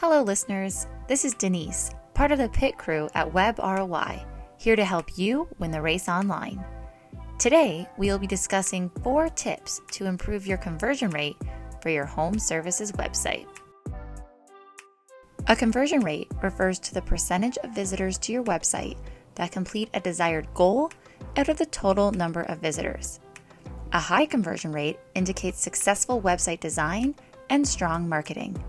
Hello listeners, this is Denise, part of the pit crew at Web ROI, here to help you win the race online. Today, we will be discussing 4 tips to improve your conversion rate for your home services website. A conversion rate refers to the percentage of visitors to your website that complete a desired goal out of the total number of visitors. A high conversion rate indicates successful website design and strong marketing.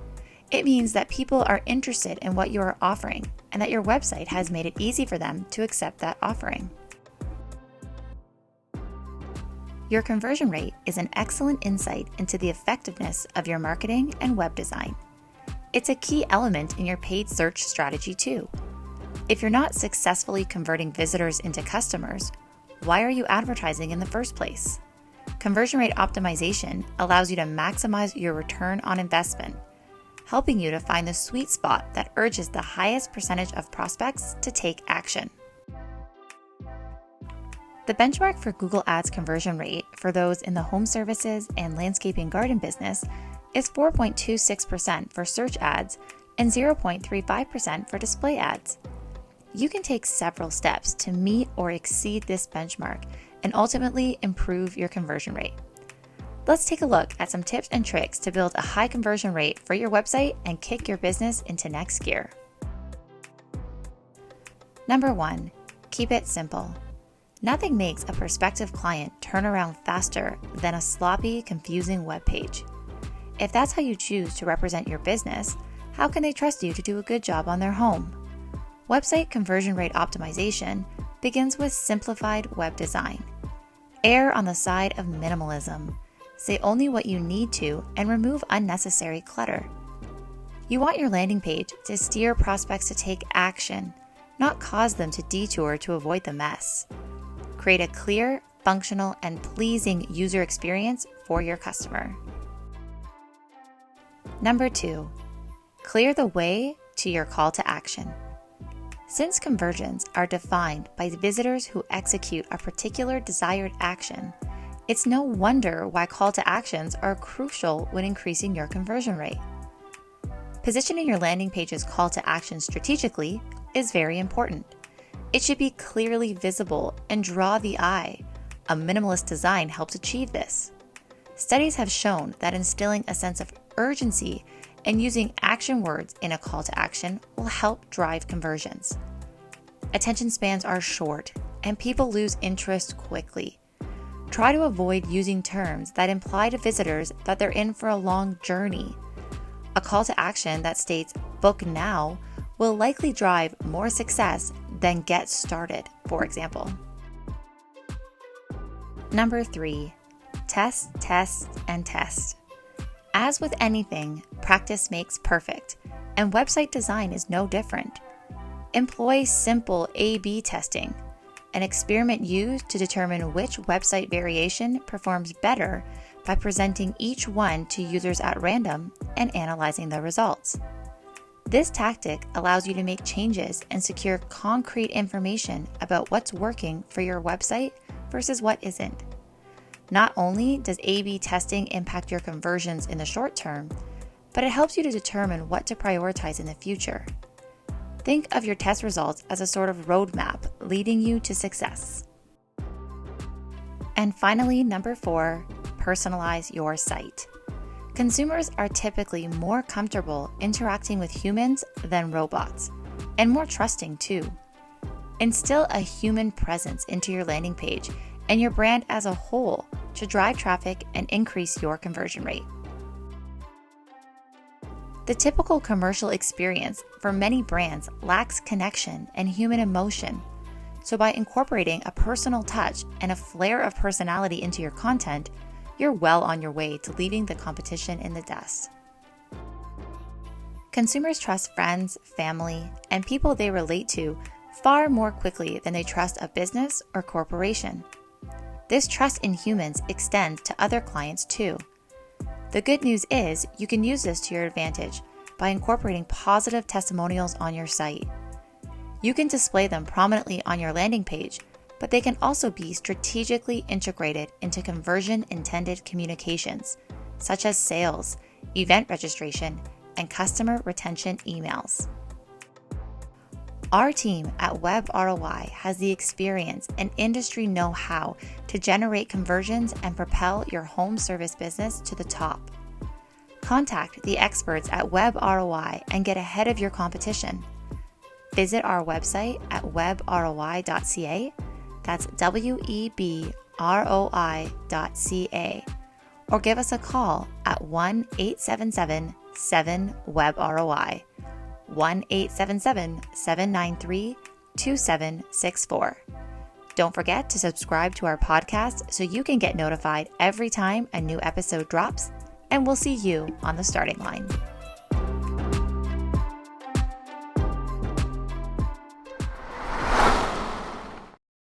It means that people are interested in what you are offering and that your website has made it easy for them to accept that offering. Your conversion rate is an excellent insight into the effectiveness of your marketing and web design. It's a key element in your paid search strategy too. If you're not successfully converting visitors into customers, why are you advertising in the first place? Conversion rate optimization allows you to maximize your return on investment, helping you to find the sweet spot that urges the highest percentage of prospects to take action. The benchmark for Google Ads conversion rate for those in the home services and landscaping garden business is 4.26% for search ads and 0.35% for display ads. You can take several steps to meet or exceed this benchmark and ultimately improve your conversion rate. Let's take a look at some tips and tricks to build a high conversion rate for your website and kick your business into next gear. Number 1, keep it simple. Nothing makes a prospective client turn around faster than a sloppy, confusing web page. If that's how you choose to represent your business, how can they trust you to do a good job on their home? Website conversion rate optimization begins with simplified web design. Err on the side of minimalism. Say only what you need to and remove unnecessary clutter. You want your landing page to steer prospects to take action, not cause them to detour to avoid the mess. Create a clear, functional, and pleasing user experience for your customer. Number 2, clear the way to your call to action. Since conversions are defined by visitors who execute a particular desired action, it's no wonder why call to actions are crucial when increasing your conversion rate. Positioning your landing page's call to action strategically is very important. It should be clearly visible and draw the eye. A minimalist design helps achieve this. Studies have shown that instilling a sense of urgency and using action words in a call to action will help drive conversions. Attention spans are short and people lose interest quickly. Try to avoid using terms that imply to visitors that they're in for a long journey. A call to action that states "book now" will likely drive more success than "get started," for example. Number 3, test, test, and test. As with anything, practice makes perfect, and website design is no different. Employ simple A/B testing, an experiment used to determine which website variation performs better by presenting each one to users at random and analyzing the results. This tactic allows you to make changes and secure concrete information about what's working for your website versus what isn't. Not only does A/B testing impact your conversions in the short term, but it helps you to determine what to prioritize in the future. Think of your test results as a sort of roadmap leading you to success. And finally, number 4, personalize your site. Consumers are typically more comfortable interacting with humans than robots, and more trusting too. Instill a human presence into your landing page and your brand as a whole to drive traffic and increase your conversion rate. The typical commercial experience for many brands lacks connection and human emotion. So by incorporating a personal touch and a flair of personality into your content, you're well on your way to leaving the competition in the dust. Consumers trust friends, family, and people they relate to far more quickly than they trust a business or corporation. This trust in humans extends to other clients too. The good news is you can use this to your advantage by incorporating positive testimonials on your site. You can display them prominently on your landing page, but they can also be strategically integrated into conversion-intended communications, such as sales, event registration, and customer retention emails. Our team at Web ROI has the experience and industry know-how to generate conversions and propel your home service business to the top. Contact the experts at Web ROI and get ahead of your competition. Visit our website at webroi.ca, that's webroi.ca, or give us a call at 1-877-7-WEB-ROI, 1-877-793-2764. Don't forget to subscribe to our podcast so you can get notified every time a new episode drops, and we'll see you on the starting line.